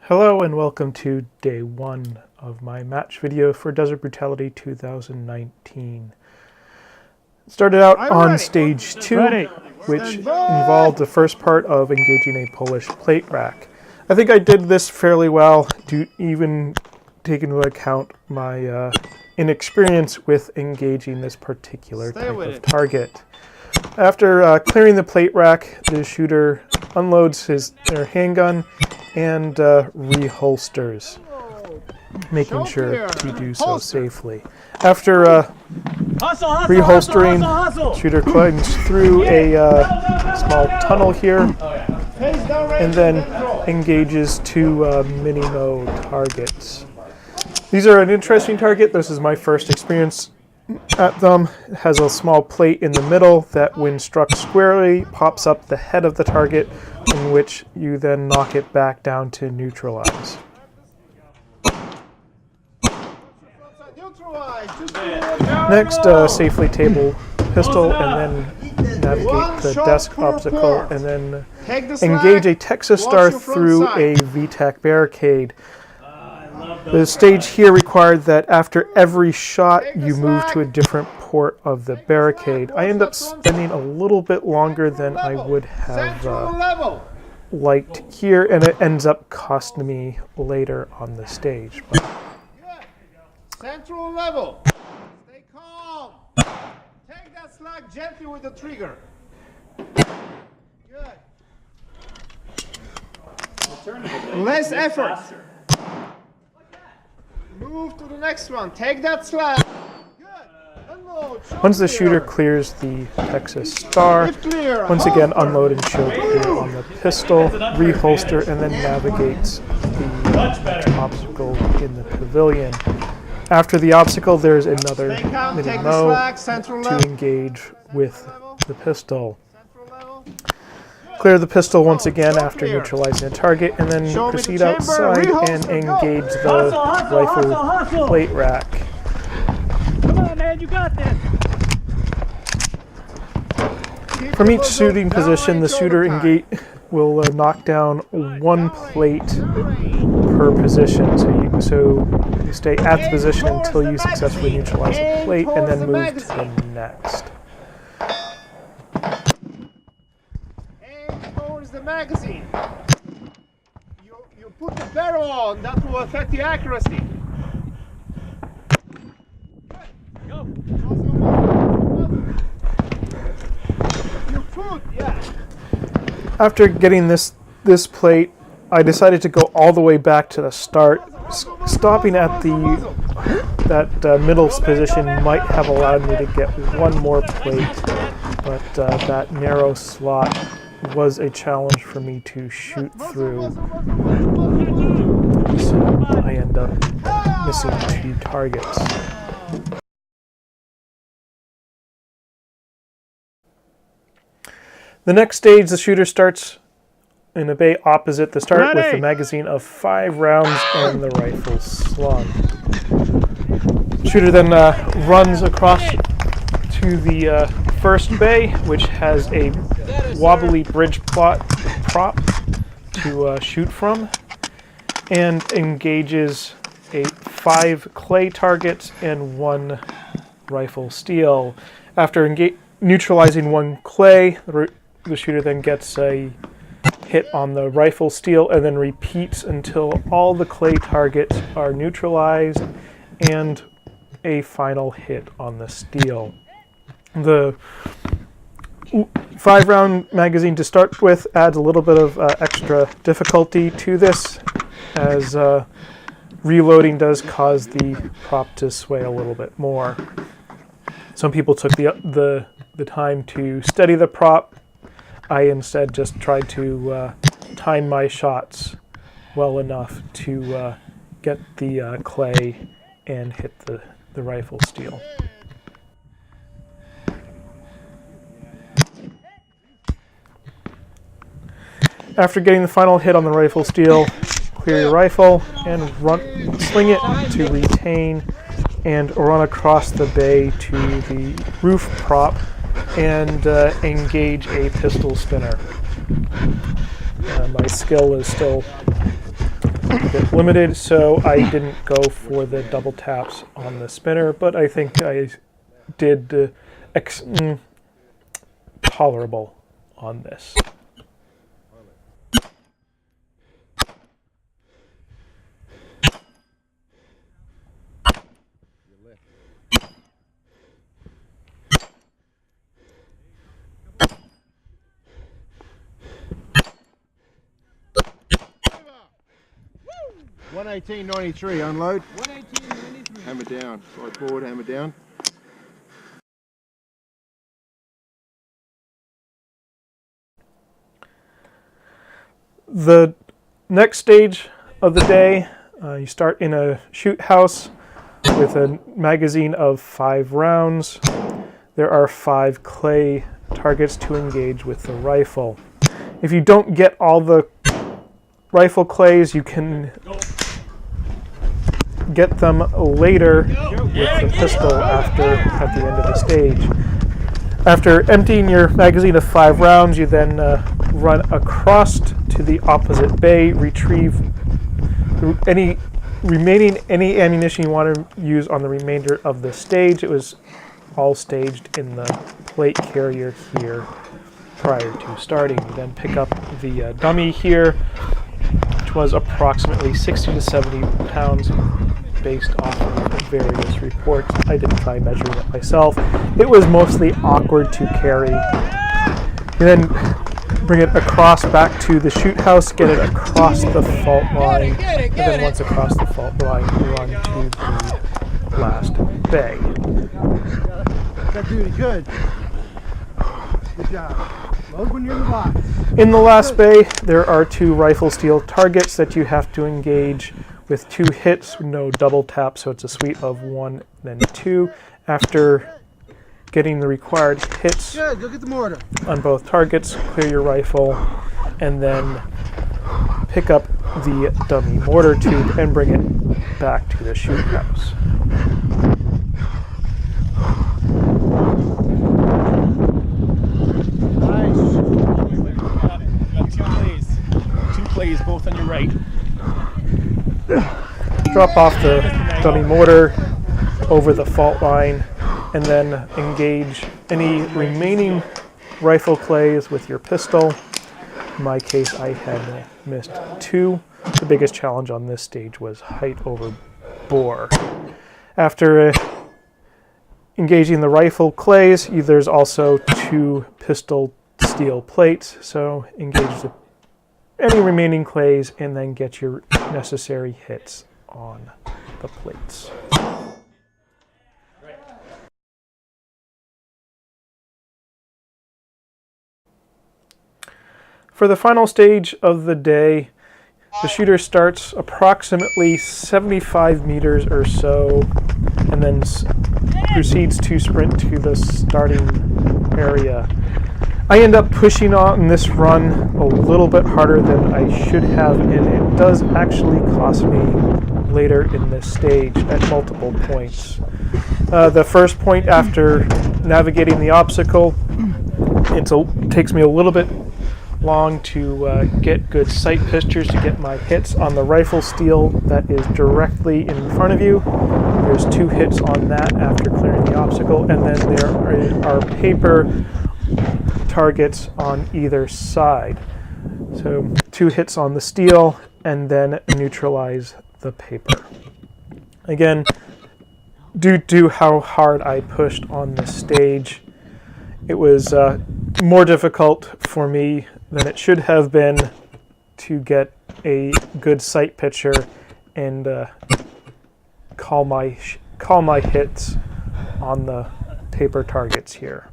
Hello and welcome to day 1 of my match video for Desert Brutality 2019. It started out on stage 2, which involved the first part of engaging a Polish plate rack. I think I did this fairly well, even taking into account my inexperience with engaging this particular type of target. After clearing the plate rack, the shooter unloads their handgun and reholsters, making sure to do so safely. After reholstering, the shooter climbs through a small tunnel here and then engages 2 mini-mo targets. These are an interesting target. This is my first experience at them. It has a small plate in the middle that, when struck squarely, pops up the head of the target, in which you then knock it back down to neutralize. Next, safely table pistol and then navigate the desk obstacle and then engage a Texas Star through a VTAC barricade. The stage here required that after every shot you move to a different port of the barricade. I end up spending a little bit longer than I would have liked here, and it ends up costing me later on the stage. Central level. Stay calm. Take that slack gently with the trigger. Good. Less effort. Move to the next one. Take that slack. Good. Unload. Once the shooter clears the Texas Star, once again unload and shield clear on the pistol, reholster, and then navigates the obstacle in the pavilion. After the obstacle, there's another mini-mo to engage with the pistol. Clear the pistol once again after neutralizing the target, and then proceed outside and engage the rifle plate rack. Come on, man, you got this. From each shooting position, the shooter will knock down 1 plate per position. So you stay at the position until you successfully neutralize the plate, and then move to the next. The magazine. You put the barrel on, that will affect the accuracy. Go. You put, yeah. After getting this plate, I decided to go all the way back to the start. Stopping at that middle position might have allowed me to get 1 more plate, but that narrow slot was a challenge for me to shoot through, so I end up missing 2 targets. The next stage, the shooter starts in a bay opposite the start with the magazine of 5 rounds and the rifle slung. The shooter then runs across to the first bay, which has a wobbly bridge prop to shoot from, and engages 5 clay targets and 1 rifle steel. After neutralizing 1 clay, the shooter then gets a hit on the rifle steel and then repeats until all the clay targets are neutralized and a final hit on the steel. The 5-round magazine to start with adds a little bit of extra difficulty to this, as reloading does cause the prop to sway a little bit more. Some people took the time to steady the prop. I instead just tried to time my shots well enough to get the clay and hit the rifle steel. After getting the final hit on the rifle steel, clear your rifle and swing it to retain, and run across the bay to the roof prop and engage a pistol spinner. My skill is still a bit limited, so I didn't go for the double taps on the spinner, but I think I did tolerable on this. $118.93, unload. $118.93. Hammer down, slide forward, hammer down. The next stage of the day, you start in a shoot house with a magazine of 5 rounds. There are 5 clay targets to engage with the rifle. If you don't get all the rifle clays, you can get them later with the pistol at the end of the stage. After emptying your magazine of 5 rounds, you then run across to the opposite bay, retrieve any ammunition you want to use on the remainder of the stage. It was all staged in the plate carrier here prior to starting. You then pick up the dummy here, which was approximately 60 to 70 pounds based off of various reports. I didn't try measuring it myself. It was mostly awkward to carry. You then bring it across back to the shoot house, get it across the fault line, and then once across the fault line, run to the last bay. That duty, good. Good job. Load when you're in the box. In the last bay, there are 2 rifle steel targets that you have to engage with 2 hits, no double tap, so it's a suite of 1, then 2. After getting the required hits Good, go get the mortar. on both targets, clear your rifle, and then pick up the dummy mortar tube and bring it back to the shoot house. Got 2 plays, both on your right. Drop off the dummy mortar over the fault line, and then engage any remaining rifle clays with your pistol. In my case, I had missed 2. The biggest challenge on this stage was height over bore. After engaging the rifle clays, there's also 2 pistol steel plates, so engage any remaining clays and then get your necessary hits on the plates. For the final stage of the day, the shooter starts approximately 75 meters or so and then proceeds to sprint to the starting area. I end up pushing on this run a little bit harder than I should have, and it does actually cost me later in this stage at multiple points. The first point, after navigating the obstacle, it takes me a little bit long to get good sight pictures to get my hits on the rifle steel that is directly in front of you. There's 2 hits on that after clearing the obstacle, and then there are paper targets on either side. So 2 hits on the steel and then neutralize the paper. Again, due to how hard I pushed on this stage, it was more difficult for me than it should have been to get a good sight picture and call my hits on the paper targets here.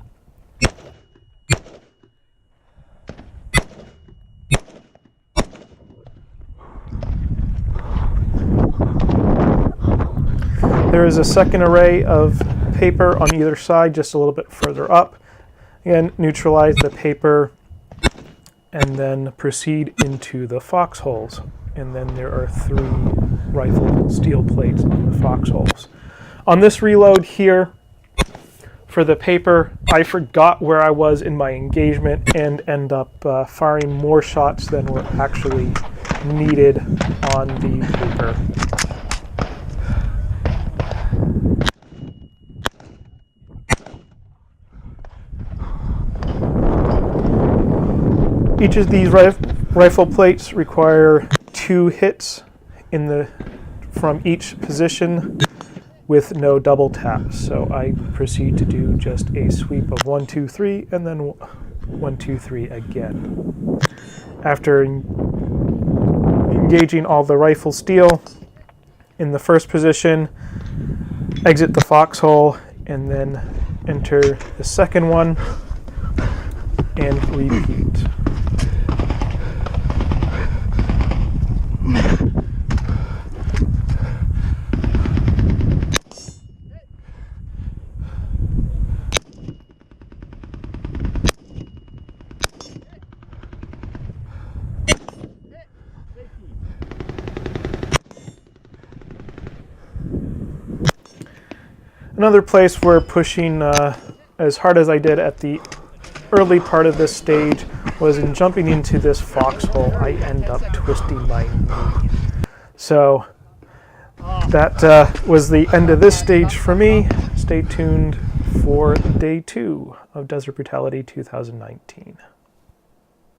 There is a second array of paper on either side, just a little bit further up. Again, neutralize the paper and then proceed into the foxholes. And then there are 3 rifle steel plates on the foxholes. On this reload here, for the paper, I forgot where I was in my engagement and end up firing more shots than were actually needed on the paper. Each of these rifle plates require 2 hits from each position with no double taps. So I proceed to do just a sweep of 1, 2, 3, and then 1, 2, 3 again. After engaging all the rifle steel in the first position, exit the foxhole, and then enter the second one and repeat. Another place where pushing as hard as I did at the early part of this stage was in jumping into this foxhole. I end up twisting my knee. So that was the end of this stage for me. Stay tuned for day 2 of Desert Brutality 2019.